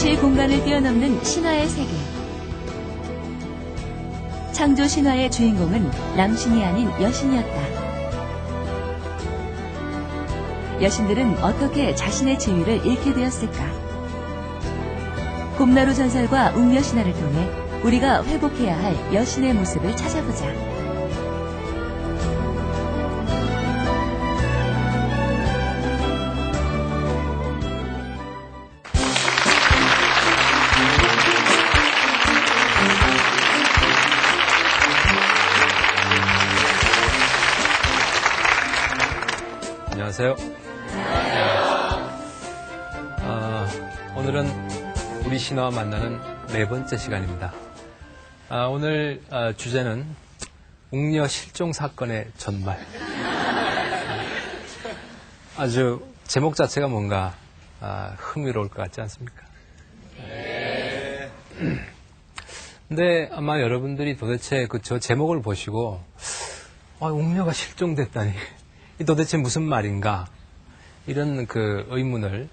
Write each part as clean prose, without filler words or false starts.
시 공간을 뛰어넘는 신화의 세계. 창조 신화의 주인공은 남신이 아닌 여신이었다. 여신들은 어떻게 자신의 지위를 잃게 되었을까? 곰나루 전설과 웅녀 신화를 통해 우리가 회복해야 할 여신의 모습을 찾아보자. 안녕하세요. 오늘은 우리 신화와 만나는 네 번째 시간입니다. 오늘 주제는 웅녀 실종 사건의 전말. 아주 제목 자체가 뭔가 흥미로울 것 같지 않습니까? 근데 아마 여러분들이 도대체 저 제목을 보시고 웅녀가 실종됐다니 이 도대체 무슨 말인가 이런 의문을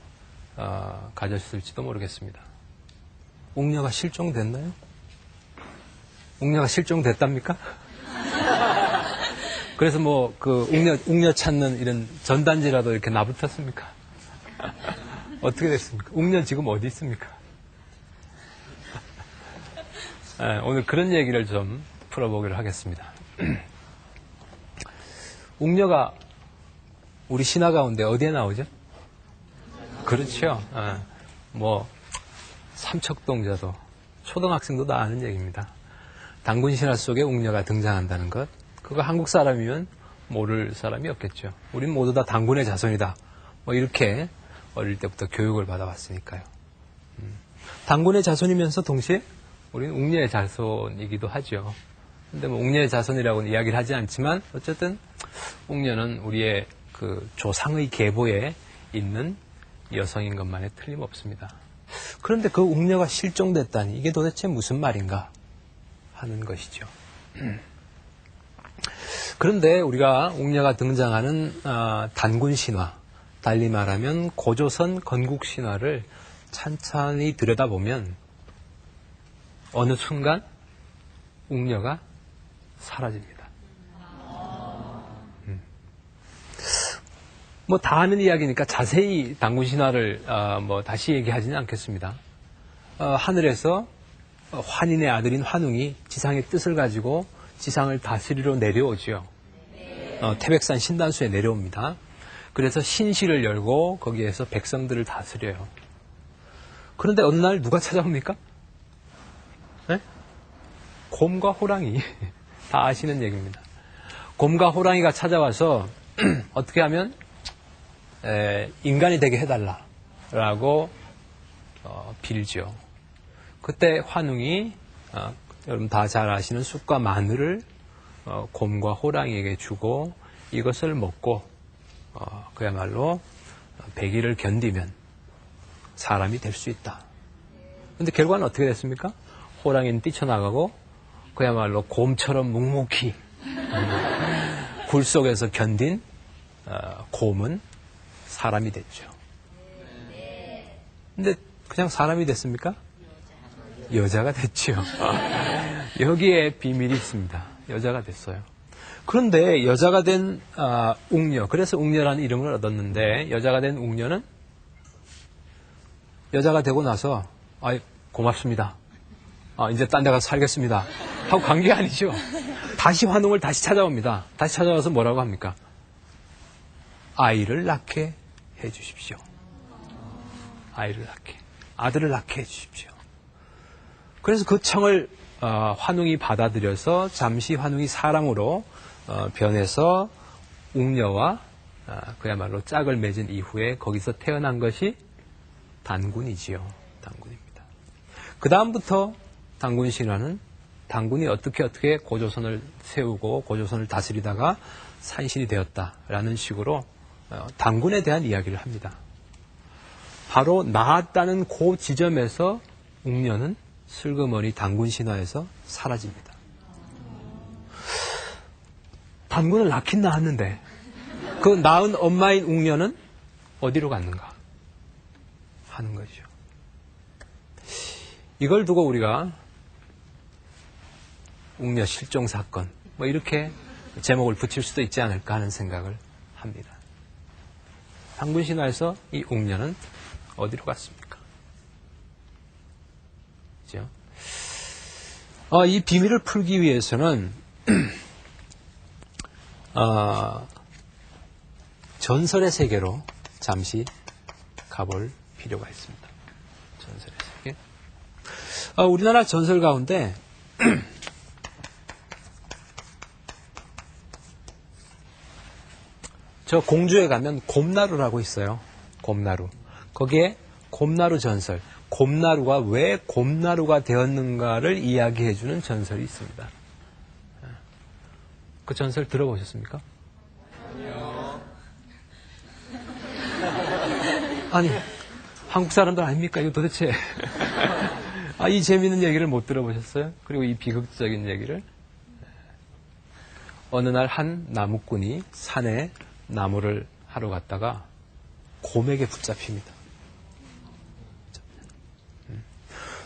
가졌을지도 모르겠습니다. 웅녀가 실종됐나요? 웅녀가 실종됐답니까? 그래서 웅녀 찾는 이런 전단지라도 이렇게 나붙었습니까? 어떻게 됐습니까? 웅녀 지금 어디 있습니까? 오늘 그런 얘기를 좀 풀어보기로 하겠습니다. 웅녀가 우리 신화 가운데 어디에 나오죠? 그렇죠. 삼척동자도 초등학생도 다 아는 얘기입니다. 단군 신화 속에 웅녀가 등장한다는 것, 그거 한국 사람이면 모를 사람이 없겠죠. 우린 모두 다 단군의 자손이다. 이렇게 어릴 때부터 교육을 받아왔으니까요. 단군의 자손이면서 동시에 우리는 웅녀의 자손이기도 하죠. 근데 웅녀의 자손이라고는 이야기를 하지 않지만 어쨌든 웅녀는 우리의 조상의 계보에 있는 여성인 것만에 틀림없습니다. 그런데 그 웅녀가 실종됐다니 이게 도대체 무슨 말인가 하는 것이죠. 그런데 우리가 웅녀가 등장하는 단군 신화, 달리 말하면 고조선 건국 신화를 찬찬히 들여다보면 어느 순간 웅녀가 사라집니다. 다 아는 이야기니까 자세히 단군 신화를 다시 얘기하지는 않겠습니다. 하늘에서 환인의 아들인 환웅이 지상의 뜻을 가지고 지상을 다스리러 내려오죠. 태백산 신단수에 내려옵니다. 그래서 신실을 열고 거기에서 백성들을 다스려요. 그런데 어느 날 누가 찾아옵니까? 네? 곰과 호랑이. 다 아시는 얘기입니다. 곰과 호랑이가 찾아와서 어떻게 하면 인간이 되게 해달라라고 빌죠. 그때 환웅이 여러분 다 잘 아시는 쑥과 마늘을 곰과 호랑이에게 주고 이것을 먹고 그야말로 100일을 견디면 사람이 될 수 있다. 그런데 결과는 어떻게 됐습니까? 호랑이는 뛰쳐나가고 그야말로 곰처럼 묵묵히 굴 속에서 견딘 곰은 사람이 됐죠. 근데 그냥 사람이 됐습니까? 여자가 됐죠. 여기에 비밀이 있습니다. 여자가 됐어요. 그런데 여자가 된 웅녀, 그래서 웅녀라는 이름을 얻었는데 여자가 된 웅녀는 여자가 되고 나서 고맙습니다. 이제 딴 데 가서 살겠습니다. 하고 간 게 아니죠. 다시 환웅을 다시 찾아옵니다. 다시 찾아와서 뭐라고 합니까? 아이를 낳게 해 주십시오. 아이를 낳게. 아들을 낳게 해 주십시오. 그래서 그 청을 환웅이 받아들여서 잠시 환웅이 사람으로 변해서 웅녀와 그야말로 짝을 맺은 이후에 거기서 태어난 것이 단군이지요. 단군입니다. 그 다음부터 단군 신화는 단군이 어떻게 고조선을 세우고 고조선을 다스리다가 산신이 되었다라는 식으로 단군에 대한 이야기를 합니다. 바로 나았다는 그 지점에서 웅녀는 슬그머니 단군 신화에서 사라집니다. 단군을 낳긴 낳았는데 그 낳은 엄마인 웅녀는 어디로 갔는가 하는 거죠. 이걸 두고 우리가 웅녀 실종 사건 뭐 이렇게 제목을 붙일 수도 있지 않을까 하는 생각을 합니다. 단군 신화에서 이 웅녀는 어디로 갔습니까? 그죠? 이 비밀을 풀기 위해서는 전설의 세계로 잠시 가볼 필요가 있습니다. 전설의 세계. 우리나라 전설 가운데 저 공주에 가면 곰나루라고 있어요. 곰나루. 거기에 곰나루 전설. 곰나루가 왜 곰나루가 되었는가를 이야기해주는 전설이 있습니다. 그 전설 들어보셨습니까? 아니요. 아니, 한국 사람들 아닙니까? 이거 도대체. 이 재미있는 얘기를 못 들어보셨어요? 그리고 이 비극적인 얘기를. 어느 날 한 나무꾼이 산에 나무를 하러 갔다가 곰에게 붙잡힙니다.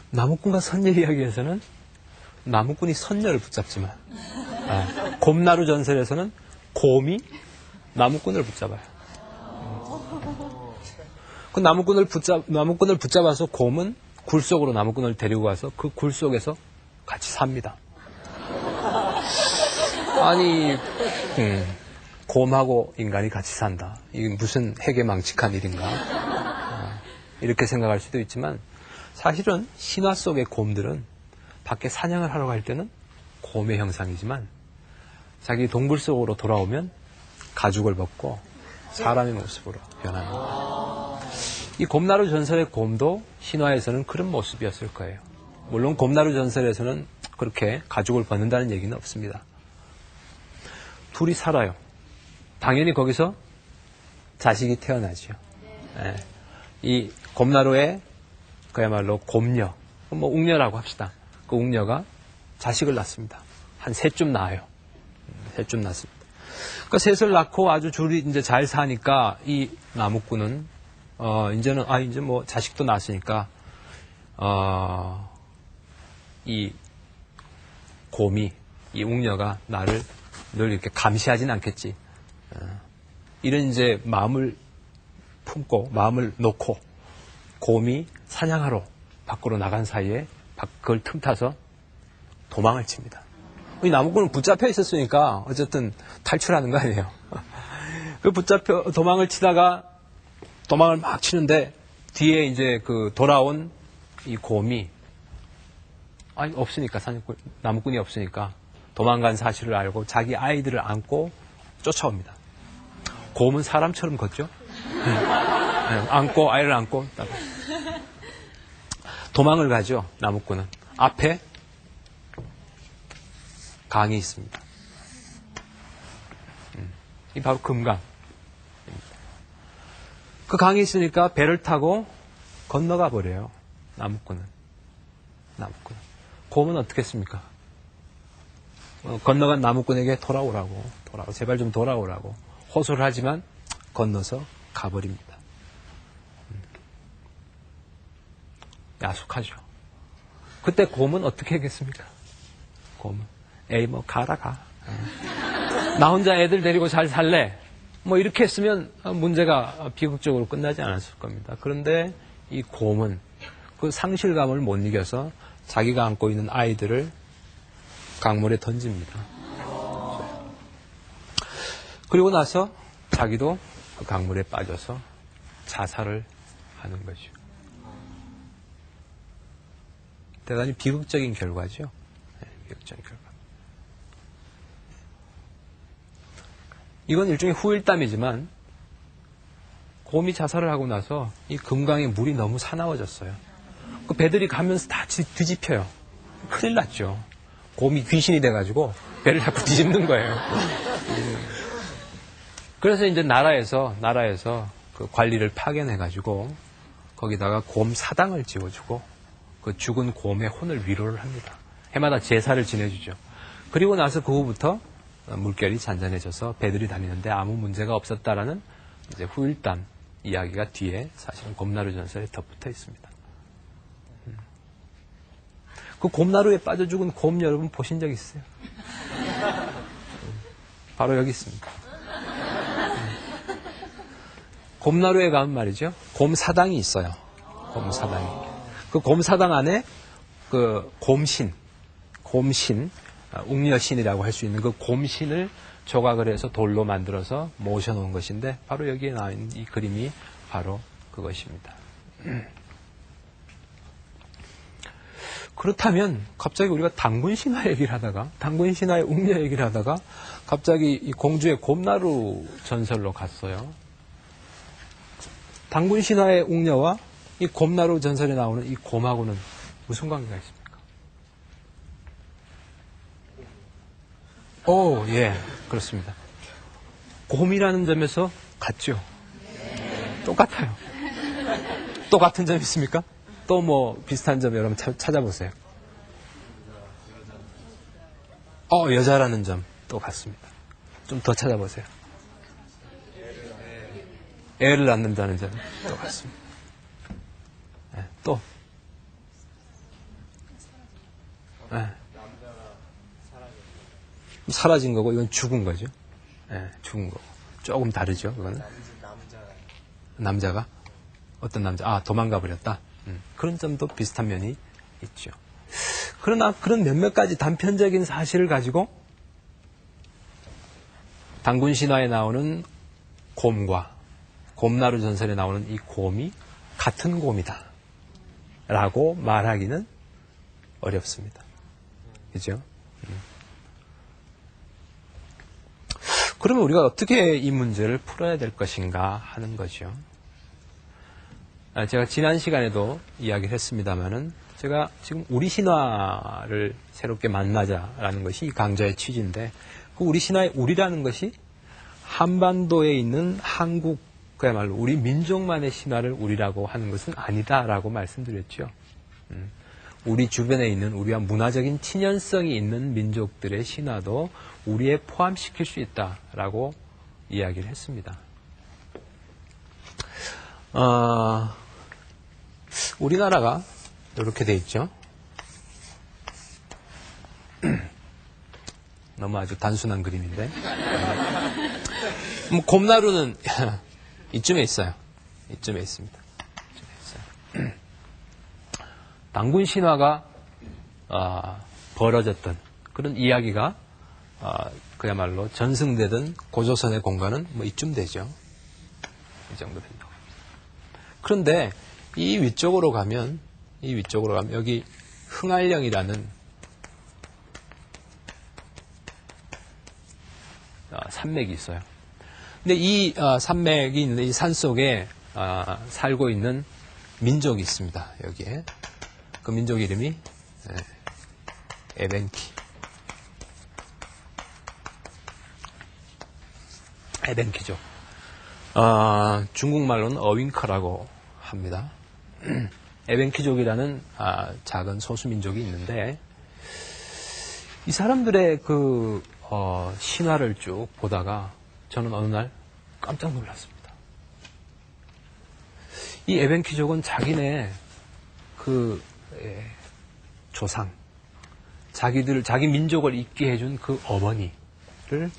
나무꾼과 선녀 이야기에서는 나무꾼이 선녀를 붙잡지만 곰나루 전설에서는 곰이 나무꾼을 붙잡아요. 그 나무꾼을 붙잡아서 곰은 굴 속으로 나무꾼을 데리고 가서 그 굴 속에서 같이 삽니다. 아니, 곰하고 인간이 같이 산다. 이게 무슨 해괴망측한 일인가? 이렇게 생각할 수도 있지만 사실은 신화 속의 곰들은 밖에 사냥을 하러 갈 때는 곰의 형상이지만 자기 동굴 속으로 돌아오면 가죽을 벗고 사람의 모습으로 변합니다. 이 곰나루 전설의 곰도 신화에서는 그런 모습이었을 거예요. 물론 곰나루 전설에서는 그렇게 가죽을 벗는다는 얘기는 없습니다. 둘이 살아요. 당연히 거기서 자식이 태어나죠. 네. 이 곰나루의 그야말로 곰녀, 뭐 웅녀라고 합시다. 그 웅녀가 자식을 낳습니다. 한 셋쯤 낳아요. 셋쯤 낳습니다. 그 셋을 낳고 아주 둘이 이제 잘 사니까 이 나무꾼은 이제는 이제 뭐 자식도 낳았으니까 이 곰이 이 웅녀가 나를 늘 이렇게 감시하진 않겠지. 이런 이제 마음을 품고 마음을 놓고 곰이 사냥하러 밖으로 나간 사이에 그걸 틈타서 도망을 칩니다. 이 나무꾼은 붙잡혀 있었으니까 어쨌든 탈출하는 거 아니에요. 그 도망을 치다가 도망을 막 치는데 뒤에 이제 그 돌아온 이 곰이 없으니까 나무꾼이 없으니까 도망간 사실을 알고 자기 아이들을 안고 쫓아옵니다. 곰은 사람처럼 걷죠. 안고 아이를 안고 도망을 가죠. 나무꾼은 앞에 강이 있습니다. 이 바로 금강. 그 강이 있으니까 배를 타고 건너가 버려요. 나무꾼은. 곰은 어떻게 했습니까? 건너간 나무꾼에게 돌아오라고 제발 좀 돌아오라고 호소를 하지만 건너서 가버립니다. 야속하죠. 그때 곰은 어떻게 하겠습니까? 곰은 에이 뭐 가라 가. 나 혼자 애들 데리고 잘 살래. 뭐 이렇게 했으면 문제가 비극적으로 끝나지 않았을 겁니다. 그런데 이 곰은 그 상실감을 못 이겨서 자기가 안고 있는 아이들을 강물에 던집니다. 그리고 나서 자기도 그 강물에 빠져서 자살을 하는 거죠. 대단히 비극적인 결과죠. 네, 비극적인 결과. 이건 일종의 후일담이지만 곰이 자살을 하고 나서 이 금강의 물이 너무 사나워졌어요. 그 배들이 가면서 다 뒤집혀요. 큰일 났죠. 곰이 귀신이 돼가지고 배를 자꾸 뒤집는 거예요. 그래서 이제 나라에서 그 관리를 파견해가지고 거기다가 곰 사당을 지어주고 그 죽은 곰의 혼을 위로를 합니다. 해마다 제사를 지내주죠. 그리고 나서 그 후부터 물결이 잔잔해져서 배들이 다니는데 아무 문제가 없었다라는 이제 후일담 이야기가 뒤에 사실은 곰나루 전설에 덧붙어 있습니다. 그 곰나루에 빠져 죽은 곰 여러분 보신 적 있어요? 바로 여기 있습니다. 곰나루에 가면 말이죠. 곰사당이 있어요. 곰사당이. 그 곰사당 안에 그 곰신, 웅녀신이라고 할 수 있는 그 곰신을 조각을 해서 돌로 만들어서 모셔놓은 것인데 바로 여기에 나와 있는 이 그림이 바로 그것입니다. 그렇다면 갑자기 우리가 단군신화 얘기를 하다가 단군신화의 웅녀 얘기를 하다가 갑자기 이 공주의 곰나루 전설로 갔어요. 단군신화의 웅녀와 이 곰나루 전설에 나오는 이 곰하고는 무슨 관계가 있습니까? 오, 예, 그렇습니다. 곰이라는 점에서 같죠? 똑같아요. 또 같은 점 있습니까? 또 뭐 비슷한 점 여러분 찾아보세요. 여자라는 점 또 같습니다. 좀 더 찾아보세요. 애를 낳는다는 점 또 같습니다. 네, 또 네. 사라진 거고 이건 죽은 거죠. 네, 죽은 거고 조금 다르죠. 그거는 남자가 어떤 남자? 도망가 버렸다. 그런 점도 비슷한 면이 있죠. 그러나 그런 몇몇 가지 단편적인 사실을 가지고 단군신화에 나오는 곰과 곰나루 전설에 나오는 이 곰이 같은 곰이다 라고 말하기는 어렵습니다. 그죠? 그러면 우리가 어떻게 이 문제를 풀어야 될 것인가 하는 거죠. 제가 지난 시간에도 이야기를 했습니다마는 제가 지금 우리 신화를 새롭게 만나자라는 것이 이 강좌의 취지인데 그 우리 신화의 우리라는 것이 한반도에 있는 한국 그야말로 우리 민족만의 신화를 우리라고 하는 것은 아니다라고 말씀드렸죠. 우리 주변에 있는 우리와 문화적인 친연성이 있는 민족들의 신화도 우리에 포함시킬 수 있다라고 이야기를 했습니다. 우리나라가 이렇게 돼 있죠. 너무 아주 단순한 그림인데. 곰나루는 이쯤에 있어요. 이쯤에 있습니다. 이쯤에 있어요. 단군 신화가 벌어졌던 그런 이야기가 그야말로 전승되던 고조선의 공간은 뭐 이쯤 되죠. 이 정도 된다고. 그런데 이 위쪽으로 가면 여기 흥알령이라는 산맥이 있어요. 근데 이 산맥이 있는 이 산 속에 살고 있는 민족이 있습니다. 여기에 그 민족 이름이 에벤키족. 중국말로는 어윙커라고 합니다. 에벤키족이라는 작은 소수민족이 있는데 이 사람들의 그 신화를 쭉 보다가 저는 어느 날 깜짝 놀랐습니다. 이 에벤키족은 자기네 그 조상, 자기 민족을 있게 해준 그 어머니를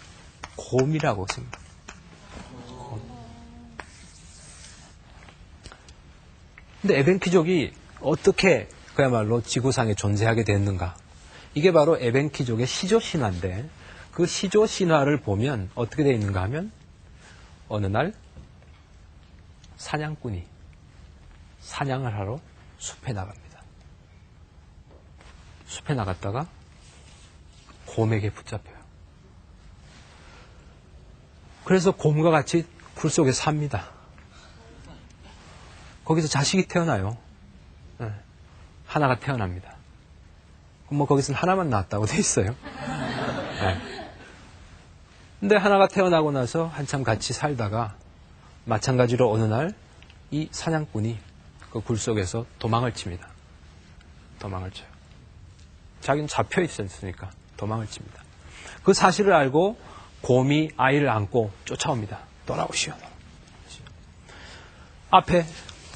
곰이라고 생각합니다. 근데 에벤키족이 어떻게 그야말로 지구상에 존재하게 됐는가? 이게 바로 에벤키족의 시조신화인데 그 시조신화를 보면 어떻게 되어 있는가 하면 어느 날 사냥꾼이 사냥을 하러 숲에 나갑니다. 숲에 나갔다가 곰에게 붙잡혀요. 그래서 곰과 같이 굴 속에 삽니다. 거기서 자식이 태어나요. 하나가 태어납니다. 뭐 거기서는 하나만 낳았다고 돼 있어요. 근데 하나가 태어나고 나서 한참 같이 살다가 마찬가지로 어느 날 이 사냥꾼이 그 굴 속에서 도망을 칩니다. 도망을 쳐요. 자기는 잡혀 있었으니까 도망을 칩니다. 그 사실을 알고 곰이 아이를 안고 쫓아옵니다. 돌아오시오. 앞에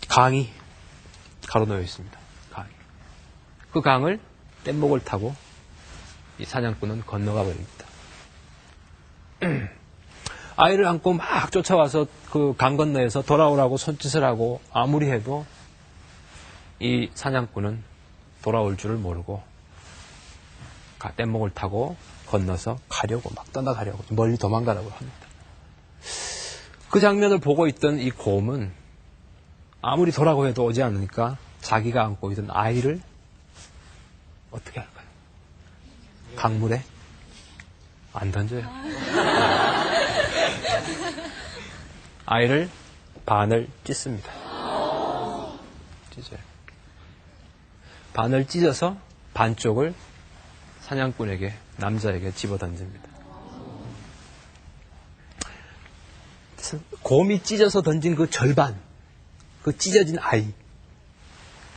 강이 가로놓여 있습니다. 강이. 그 강을 뗏목을 타고 이 사냥꾼은 건너가 버립니다. 아이를 안고 막 쫓아와서 그 강 건너에서 돌아오라고 손짓을 하고 아무리 해도 이 사냥꾼은 돌아올 줄을 모르고 뗏목을 타고 건너서 가려고 막 떠나가려고 멀리 도망가라고 합니다. 그 장면을 보고 있던 이 곰은 아무리 돌아고 해도 오지 않으니까 자기가 안고 있던 아이를 어떻게 할까요? 강물에 안 던져요. 아이를 반을 찢습니다. 찢어요. 반을 찢어서 반쪽을 사냥꾼에게, 남자에게 집어던집니다. 곰이 찢어서 던진 그 절반, 그 찢어진 아이,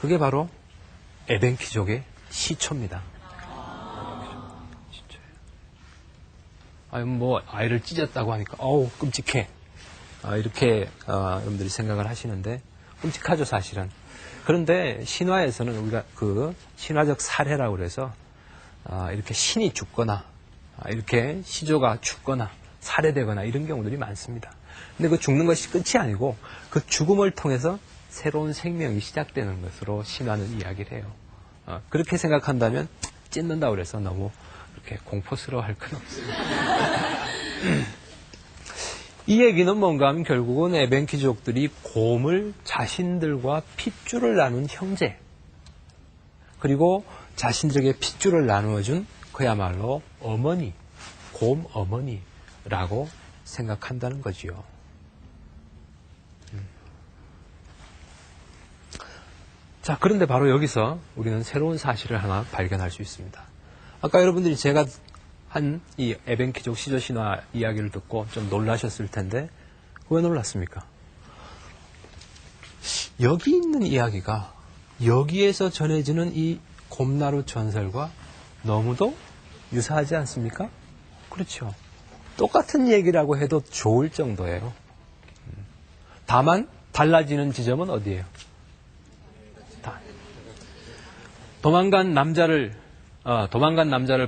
그게 바로 에벤키족의 시초입니다. 아이를 찢었다고 하니까 어우 끔찍해. 이렇게 여러분들이 생각을 하시는데 끔찍하죠, 사실은. 그런데 신화에서는 우리가 그 신화적 사례라고 그래서 이렇게 신이 죽거나 이렇게 시조가 죽거나 살해되거나 이런 경우들이 많습니다. 근데 그 죽는 것이 끝이 아니고 그 죽음을 통해서 새로운 생명이 시작되는 것으로 신화는 이야기를 해요. 그렇게 생각한다면 찢는다고 그래서 너무 그렇게 공포스러워할 건 없습니다. 이 얘기는 뭔가 하면 결국은 에벤키족들이 곰을 자신들과 핏줄을 나눈 형제, 그리고 자신들에게 핏줄을 나누어준 그야말로 어머니, 곰 어머니라고 생각한다는 거지요. 자, 그런데 바로 여기서 우리는 새로운 사실을 하나 발견할 수 있습니다. 아까 여러분들이 제가 한 이 에벤키족 시조신화 이야기를 듣고 좀 놀라셨을 텐데 왜 놀랐습니까? 여기 있는 이야기가 여기에서 전해지는 이 곰나루 전설과 너무도 유사하지 않습니까? 그렇죠. 똑같은 얘기라고 해도 좋을 정도예요. 다만 달라지는 지점은 어디예요? 도망간 남자를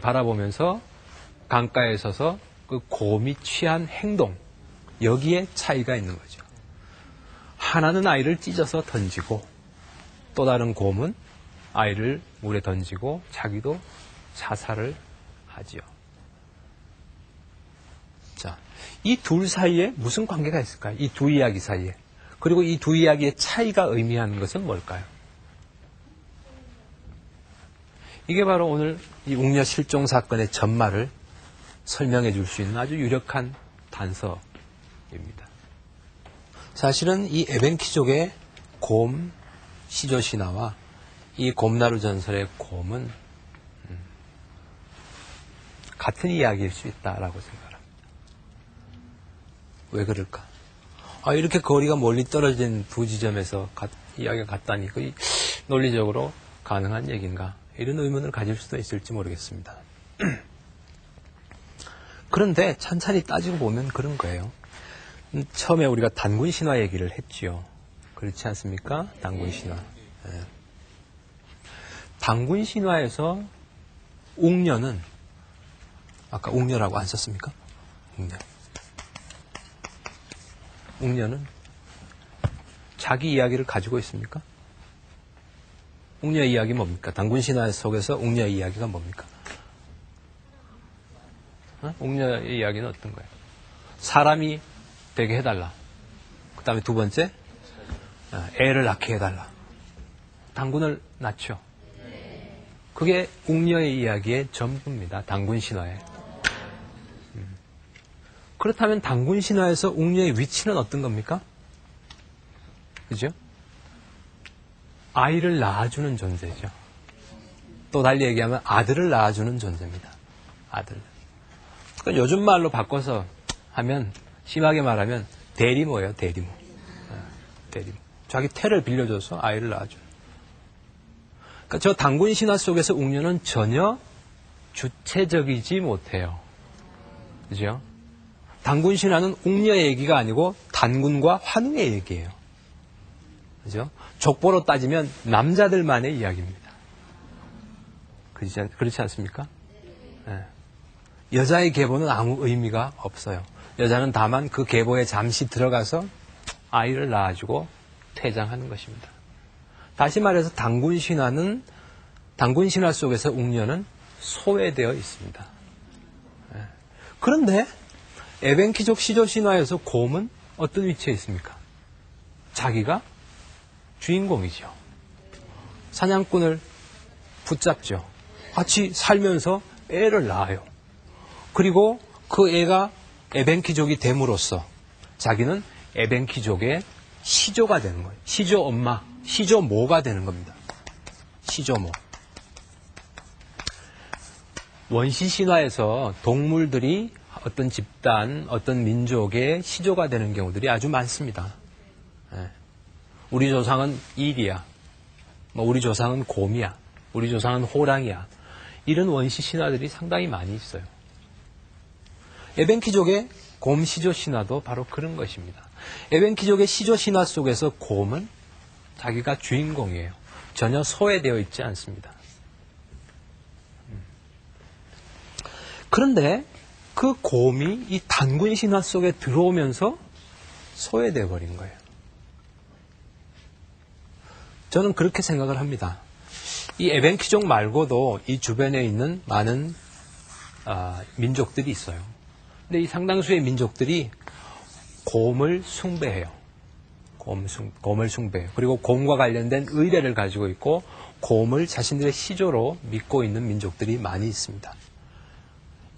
바라보면서 강가에 서서 그 곰이 취한 행동, 여기에 차이가 있는 거죠. 하나는 아이를 찢어서 던지고 또 다른 곰은 아이를 물에 던지고 자기도 자살을 하지요. 자, 이 둘 사이에 무슨 관계가 있을까요? 이 두 이야기 사이에. 그리고 이 두 이야기의 차이가 의미하는 것은 뭘까요? 이게 바로 오늘 이 웅녀 실종 사건의 전말을 설명해 줄 수 있는 아주 유력한 단서입니다. 사실은 이 에벤키족의 곰 시조신화와 이 곰나루 전설의 곰은 같은 이야기일 수 있다라고 생각합니다. 왜 그럴까? 이렇게 거리가 멀리 떨어진 두 지점에서 이야기가 같다니 그 논리적으로 가능한 얘기인가? 이런 의문을 가질 수도 있을지 모르겠습니다. 그런데 찬찬히 따지고 보면 그런 거예요. 처음에 우리가 단군 신화 얘기를 했지요. 그렇지 않습니까? 단군 신화. 네. 단군 신화에서 웅녀는 아까 웅녀라고 안 썼습니까? 웅녀는 자기 이야기를 가지고 있습니까? 웅녀의 이야기 뭡니까? 단군 신화 속에서 웅녀의 이야기가 뭡니까? 웅녀의 이야기는 어떤 거예요? 사람이 되게 해달라. 그 다음에 두 번째, 애를 낳게 해달라. 단군을 낳죠. 그게 웅녀의 이야기의 전부입니다. 단군 신화에. 그렇다면 단군 신화에서 웅녀의 위치는 어떤 겁니까? 그죠? 아이를 낳아주는 존재죠. 또 달리 얘기하면 아들을 낳아주는 존재입니다. 아들. 그러니까 요즘 말로 바꿔서 하면, 심하게 말하면 대리모예요, 대리모. 대리모. 자기 태를 빌려줘서 아이를 낳아줘요. 그러니까 저 단군 신화 속에서 웅녀는 전혀 주체적이지 못해요. 그죠? 단군 신화는 웅녀의 얘기가 아니고 단군과 환웅의 얘기예요. 그죠? 족보로 따지면 남자들만의 이야기입니다. 그렇지 않습니까? 예. 여자의 계보는 아무 의미가 없어요. 여자는 다만 그 계보에 잠시 들어가서 아이를 낳아주고 퇴장하는 것입니다. 다시 말해서 단군 신화 속에서 웅녀는 소외되어 있습니다. 예. 그런데 에벤키족 시조 신화에서 곰은 어떤 위치에 있습니까? 자기가 주인공이죠. 사냥꾼을 붙잡죠. 같이 살면서 애를 낳아요. 그리고 그 애가 에벤키족이 됨으로써 자기는 에벤키족의 시조가 되는 거예요. 시조 엄마, 시조모가 되는 겁니다. 시조모. 원시 신화에서 동물들이 어떤 집단, 어떤 민족의 시조가 되는 경우들이 아주 많습니다. 예. 우리 조상은 일이야. 우리 조상은 곰이야. 우리 조상은 호랑이야. 이런 원시 신화들이 상당히 많이 있어요. 에벤키족의 곰 시조 신화도 바로 그런 것입니다. 에벤키족의 시조 신화 속에서 곰은 자기가 주인공이에요. 전혀 소외되어 있지 않습니다. 그런데 그 곰이 이 단군 신화 속에 들어오면서 소외되어 버린 거예요. 저는 그렇게 생각을 합니다. 이 에벤키족 말고도 이 주변에 있는 많은 민족들이 있어요. 근데 이 상당수의 민족들이 곰을 숭배해요. 곰을 숭배해요. 그리고 곰과 관련된 의례를 가지고 있고 곰을 자신들의 시조로 믿고 있는 민족들이 많이 있습니다.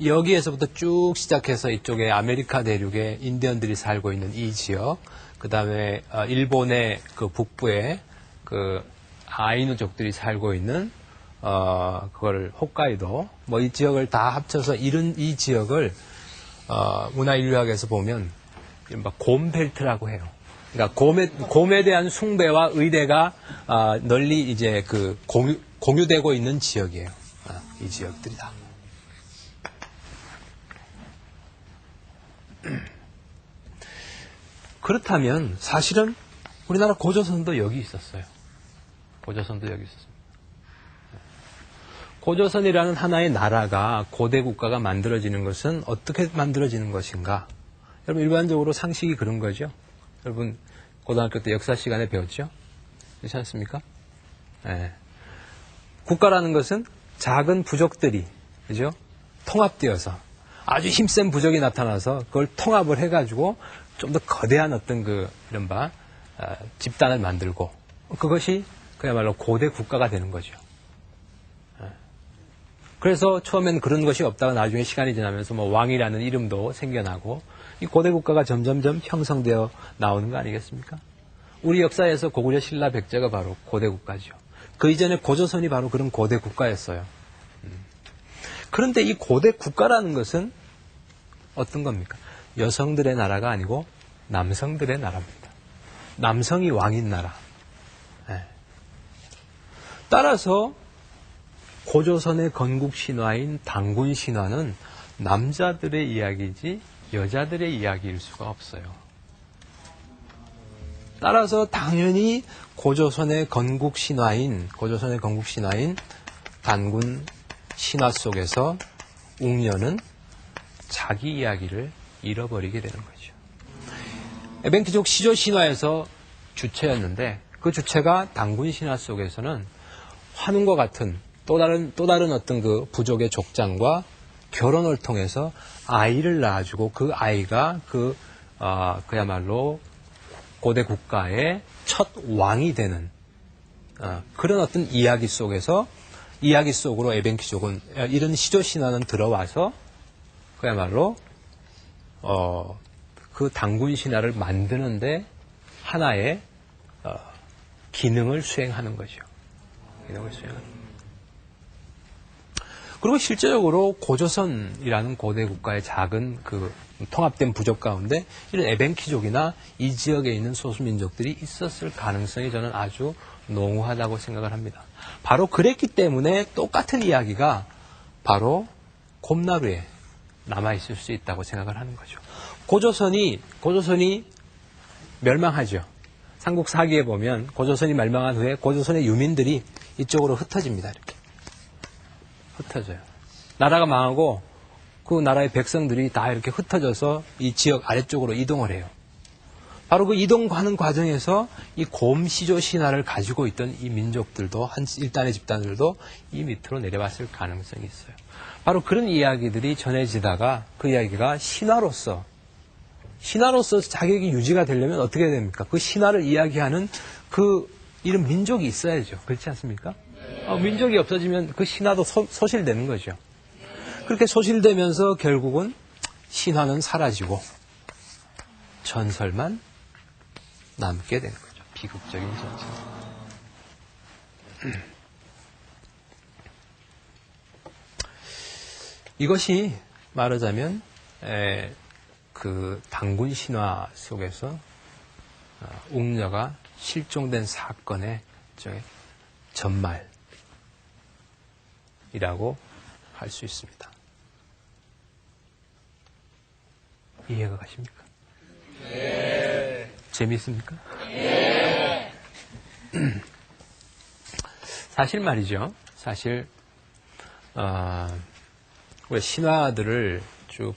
여기에서부터 쭉 시작해서 이쪽에 아메리카 대륙에 인디언들이 살고 있는 이 지역, 그 다음에 일본의 그 북부에 그 아이누족들이 살고 있는 그걸 홈카이도 뭐 이 지역을 다 합쳐서 이런 이 지역을 문화인류학에서 보면 곰벨트라고 해요. 그러니까 곰에 대한 숭배와 의례가 널리 이제 그 공유되고 있는 지역이에요. 이 지역들이 다. 그렇다면 사실은 우리나라 고조선도 여기 있었어요. 고조선도 여기 있었습니다. 고조선이라는 하나의 나라가 고대 국가가 만들어지는 것은 어떻게 만들어지는 것인가? 여러분 일반적으로 상식이 그런 거죠. 여러분 고등학교 때 역사 시간에 배웠죠? 그렇지 않습니까? 네. 국가라는 것은 작은 부족들이 그죠? 통합되어서 아주 힘센 부족이 나타나서 그걸 통합을 해가지고 좀 더 거대한 어떤 그 이른바 집단을 만들고 그것이 그야말로 고대 국가가 되는 거죠. 그래서 처음엔 그런 것이 없다가 나중에 시간이 지나면서 뭐 왕이라는 이름도 생겨나고 이 고대 국가가 점점점 형성되어 나오는 거 아니겠습니까? 우리 역사에서 고구려 신라 백제가 바로 고대 국가죠. 그 이전에 고조선이 바로 그런 고대 국가였어요. 그런데 이 고대 국가라는 것은 어떤 겁니까? 여성들의 나라가 아니고 남성들의 나라입니다. 남성이 왕인 나라. 네. 따라서 고조선의 건국 신화인 단군 신화는 남자들의 이야기지 여자들의 이야기일 수가 없어요. 따라서 당연히 고조선의 건국 신화인 단군 신화 속에서 웅녀는 자기 이야기를 잃어버리게 되는 거죠. 에벤키족 시조 신화에서 주체였는데 그 주체가 단군 신화 속에서는 환웅과 같은 또 다른 어떤 그 부족의 족장과 결혼을 통해서 아이를 낳아주고 그 아이가 그야말로 고대 국가의 첫 왕이 되는 그런 어떤 이야기 속으로 에벤키족은 이런 시조 신화는 들어와서 그야말로 그 단군 신화를 만드는데 하나의 기능을 수행하는 거죠. 그리고 실제적으로 고조선이라는 고대 국가의 작은 그 통합된 부족 가운데 이런 에벤키족이나 이 지역에 있는 소수민족들이 있었을 가능성이 저는 아주 농후하다고 생각을 합니다. 바로 그랬기 때문에 똑같은 이야기가 바로 곰나루에 남아있을 수 있다고 생각을 하는 거죠. 고조선이 멸망하죠. 삼국사기에 보면 고조선이 멸망한 후에 고조선의 유민들이 이쪽으로 흩어집니다. 이렇게. 흩어져요. 나라가 망하고 그 나라의 백성들이 다 이렇게 흩어져서 이 지역 아래쪽으로 이동을 해요. 바로 그 이동하는 과정에서 이 곰시조 신화를 가지고 있던 이 민족들도 한 일단의 집단들도 이 밑으로 내려왔을 가능성이 있어요. 바로 그런 이야기들이 전해지다가 그 이야기가 신화로서 자격이 유지가 되려면 어떻게 해야 됩니까? 그 신화를 이야기하는 그 이런 민족이 있어야죠. 그렇지 않습니까? 민족이 없어지면 그 신화도 소실되는 거죠. 그렇게 소실되면서 결국은 신화는 사라지고 전설만 남게 되는 거죠. 비극적인 전설. 이것이 말하자면 그 단군 신화 속에서 웅녀가 실종된 사건의 전말이라고 할 수 있습니다. 이해가 가십니까? 네. 재미있습니까? 네. 사실 말이죠. 사실 우리 신화들을 쭉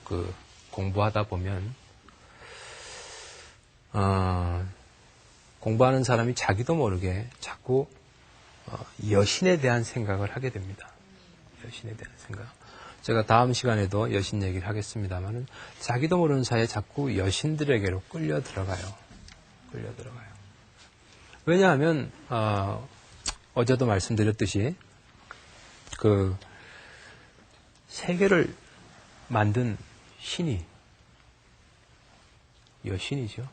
공부하다 보면 공부하는 사람이 자기도 모르게 자꾸 여신에 대한 생각을 하게 됩니다. 여신에 대한 생각. 제가 다음 시간에도 여신 얘기를 하겠습니다만은 자기도 모르는 사이에 자꾸 여신들에게로 끌려 들어가요. 왜냐하면 어제도 말씀드렸듯이 그 세계를 만든 신이 여신이죠.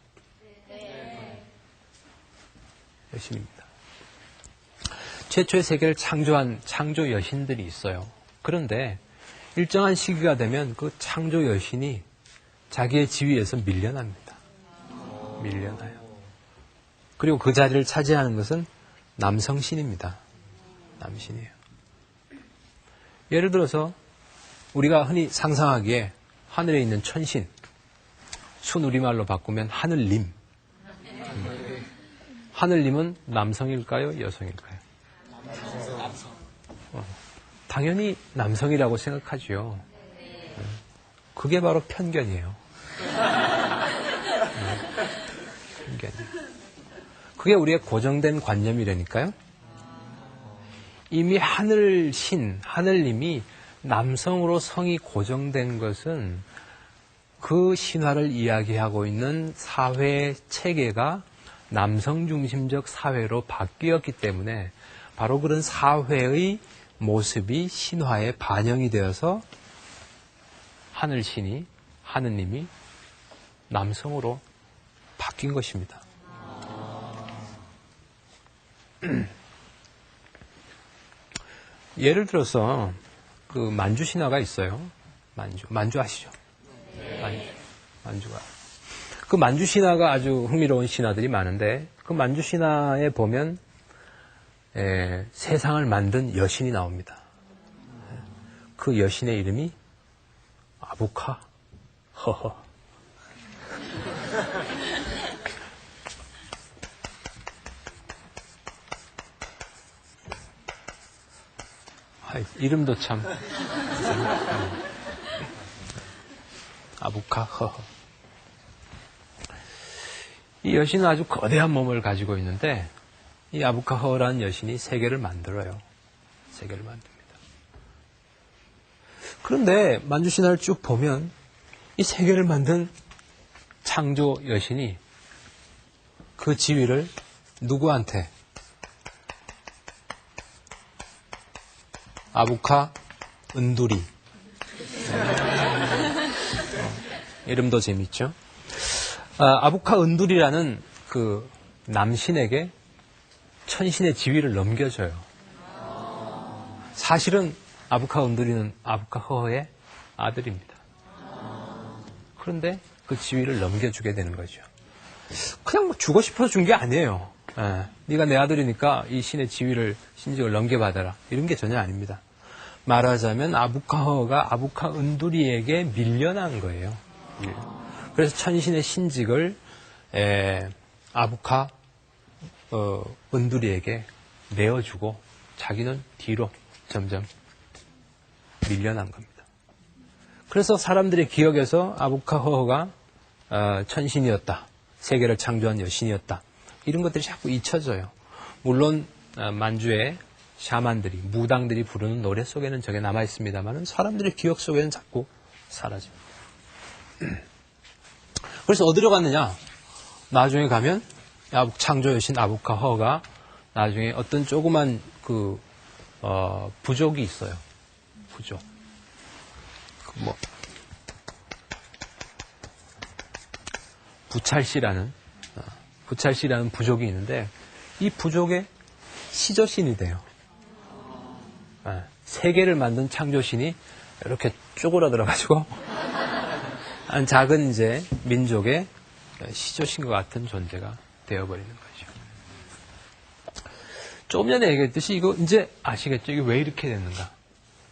여신입니다. 최초의 세계를 창조한 창조 여신들이 있어요. 그런데 일정한 시기가 되면 그 창조 여신이 자기의 지위에서 밀려납니다. 밀려나요. 그리고 그 자리를 차지하는 것은 남성신입니다. 남신이에요. 예를 들어서 우리가 흔히 상상하기에 하늘에 있는 천신, 순우리말로 바꾸면 하늘님. 하늘님은 남성일까요? 여성일까요? 남성. 당연히 남성이라고 생각하죠. 그게 바로 편견이에요. 편견이에요. 그게 우리의 고정된 관념이라니까요. 이미 하늘신, 하늘님이 남성으로 성이 고정된 것은 그 신화를 이야기하고 있는 사회 체계가 남성 중심적 사회로 바뀌었기 때문에 바로 그런 사회의 모습이 신화에 반영이 되어서 하늘신이, 하느님이 남성으로 바뀐 것입니다. 예를 들어서 그 만주 신화가 있어요. 만주 아시죠? 만주가. 그 만주 신화가 아주 흥미로운 신화들이 많은데 그 만주 신화에 보면 세상을 만든 여신이 나옵니다. 그 여신의 이름이 아부카 허허. 이름도 참 아부카 허허. 이 여신은 아주 거대한 몸을 가지고 있는데 이 아부카 허라는 여신이 세계를 만들어요. 세계를 만듭니다. 그런데 만주 신화를 쭉 보면 이 세계를 만든 창조 여신이 그 지위를 누구한테? 아부카 은두리. 이름도 재밌죠? 아부카 은두리라는 그 남신에게 천신의 지위를 넘겨줘요. 사실은 아부카 은두리는 아부카 허허의 아들입니다. 그런데 그 지위를 넘겨주게 되는 거죠. 그냥 뭐 주고 싶어서 준 게 아니에요. 네가 내 아들이니까 이 신의 지위를, 신직을 넘겨받아라. 이런 게 전혀 아닙니다. 말하자면 아부카 허가 아부카 은두리에게 밀려난 거예요. 그래서 천신의 신직을 아부카 은두리에게 내어주고 자기는 뒤로 점점 밀려난 겁니다. 그래서 사람들의 기억에서 아부카허허가 천신이었다. 세계를 창조한 여신이었다. 이런 것들이 자꾸 잊혀져요. 물론 만주의 샤만들이, 무당들이 부르는 노래 속에는 저게 남아있습니다만 사람들의 기억 속에는 자꾸 사라집니다. 그래서 어디로 갔느냐? 나중에 가면 창조 여신 아부카허가 나중에 어떤 조그만 부족이 있어요. 부족. 부찰씨라는 부족이 있는데 이 부족의 시조신이 돼요. 세계를 만든 창조신이 이렇게 쪼그라들어가지고 한 작은 이제 민족의 시조신과 같은 존재가 되어버리는 거죠. 조금 전에 얘기했듯이 이거 이제 아시겠죠? 이게 왜 이렇게 됐는가?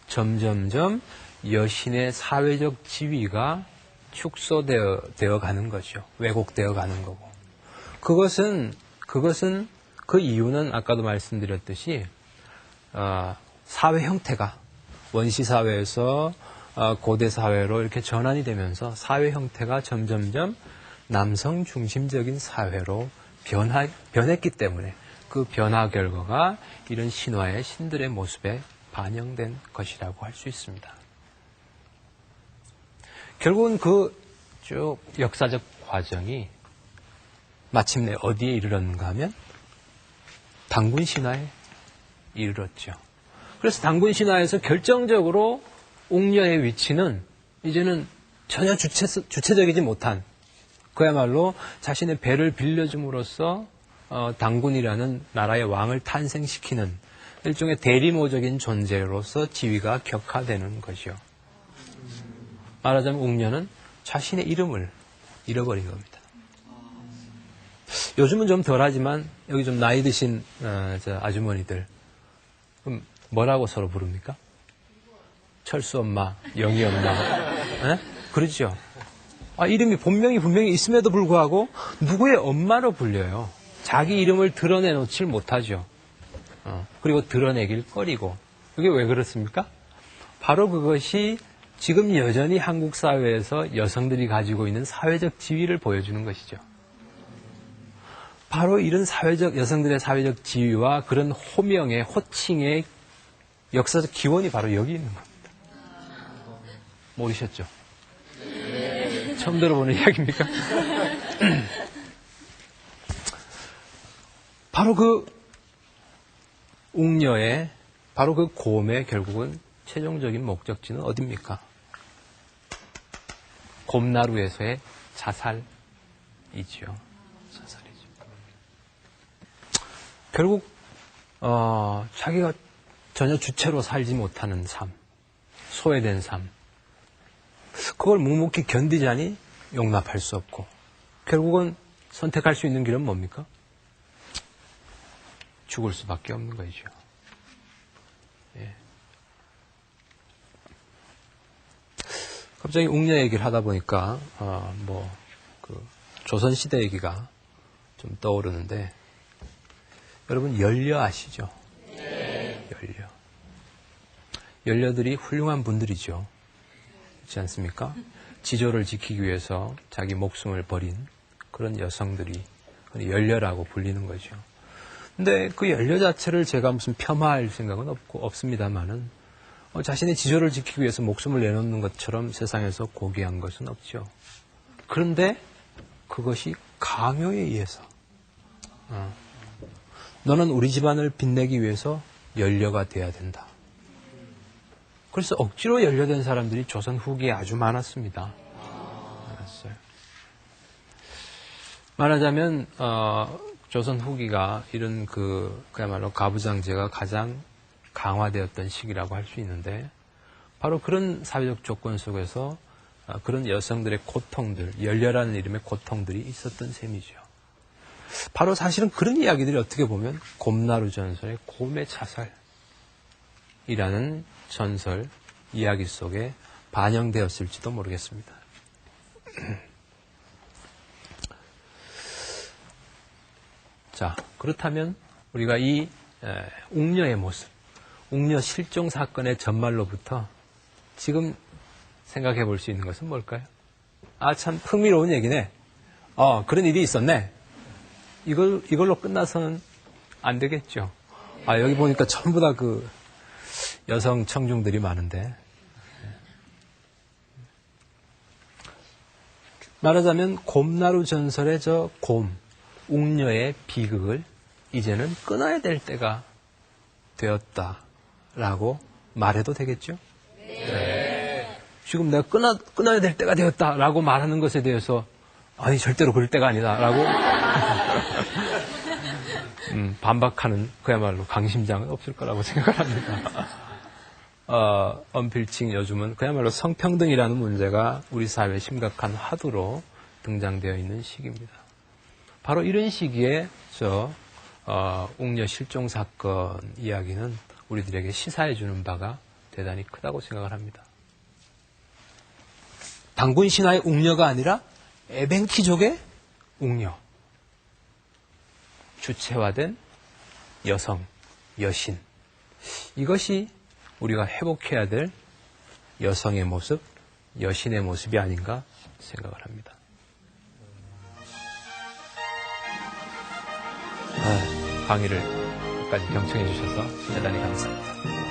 점점점 여신의 사회적 지위가 축소되어 가는 거죠. 왜곡되어 가는 거고. 그것은 그 이유는 아까도 말씀드렸듯이 사회 형태가 원시 사회에서 고대 사회로 이렇게 전환이 되면서 사회 형태가 점점점 남성 중심적인 사회로 변했기 때문에 그 변화 결과가 이런 신화의 신들의 모습에 반영된 것이라고 할 수 있습니다. 결국은 그 쭉 역사적 과정이 마침내 어디에 이르렀는가 하면 단군 신화에 이르렀죠. 그래서 단군 신화에서 결정적으로 옥녀의 위치는 이제는 전혀 주체적이지 못한 그야말로 자신의 배를 빌려줌으로써 단군이라는 나라의 왕을 탄생시키는 일종의 대리모적인 존재로서 지위가 격화되는 것이요. 말하자면 옥녀는 자신의 이름을 잃어버린 겁니다. 요즘은 좀 덜하지만 여기 좀 나이 드신 아주머니들 그럼 뭐라고 서로 부릅니까? 철수 엄마, 영희 엄마, 그러죠. 이름이 분명히 있음에도 불구하고 누구의 엄마로 불려요. 자기 이름을 드러내놓질 못하죠. 그리고 드러내길 꺼리고. 그게 왜 그렇습니까? 바로 그것이 지금 여전히 한국 사회에서 여성들이 가지고 있는 사회적 지위를 보여주는 것이죠. 바로 이런 여성들의 사회적 지위와 그런 호칭의 역사적 기원이 바로 여기 있는 겁니다. 모르셨죠? 처음 들어보는 이야기입니까? 바로 그 옥녀의, 바로 그 곰의 결국은 최종적인 목적지는 어디입니까? 곰나루에서의 자살이지요. 자살이죠. 결국 자기가 전혀 주체로 살지 못하는 삶, 소외된 삶, 그걸 묵묵히 견디자니 용납할 수 없고 결국은 선택할 수 있는 길은 뭡니까? 죽을 수밖에 없는 거죠. 예. 갑자기 옥녀 얘기를 하다 보니까 조선시대 얘기가 좀 떠오르는데 여러분 연려 아시죠? 네. 연려들이 훌륭한 분들이죠. 그렇지 않습니까? 지조를 지키기 위해서 자기 목숨을 버린 그런 여성들이 연려라고 불리는 거죠. 근데 그 연려 자체를 제가 무슨 폄하할 생각은 없습니다만은 자신의 지조를 지키기 위해서 목숨을 내놓는 것처럼 세상에서 고귀한 것은 없죠. 그런데 그것이 강요에 의해서 너는 우리 집안을 빛내기 위해서 연려가 돼야 된다. 그래서 억지로 연려된 사람들이 조선 후기에 아주 많았습니다. 많았어요. 말하자면 조선 후기가 이런 그야말로 가부장제가 가장 강화되었던 시기라고 할 수 있는데 바로 그런 사회적 조건 속에서 그런 여성들의 고통들, 연려라는 이름의 고통들이 있었던 셈이죠. 바로 사실은 그런 이야기들이 어떻게 보면 곰나루 전설의 곰의 자살이라는 전설 이야기 속에 반영되었을지도 모르겠습니다. 자, 그렇다면 우리가 이 옥녀의 모습, 옥녀 실종 사건의 전말로부터 지금 생각해 볼 수 있는 것은 뭘까요? 아, 참 흥미로운 얘기네. 그런 일이 있었네. 이걸로 끝나서는 안 되겠죠. 아, 여기 보니까 전부 다 그 여성 청중들이 많은데. 말하자면 곰나루 전설의 저 곰, 웅녀의 비극을 이제는 끊어야 될 때가 되었다라고 말해도 되겠죠? 네. 지금 내가 끊어야 될 때가 되었다라고 말하는 것에 대해서 아니 절대로 그럴 때가 아니다라고 반박하는 그야말로 강심장은 없을 거라고 생각을 합니다. 언필칭 요즘은 그야말로 성평등이라는 문제가 우리 사회의 심각한 화두로 등장되어 있는 시기입니다. 바로 이런 시기에 웅녀 실종 사건 이야기는 우리들에게 시사해 주는 바가 대단히 크다고 생각을 합니다. 단군 신화의 웅녀가 아니라 에벤키족의 웅녀. 주체화된 여성, 여신. 이것이 우리가 회복해야 될 여성의 모습, 여신의 모습이 아닌가 생각을 합니다. 강의를 끝까지 경청해 주셔서 대단히 감사합니다.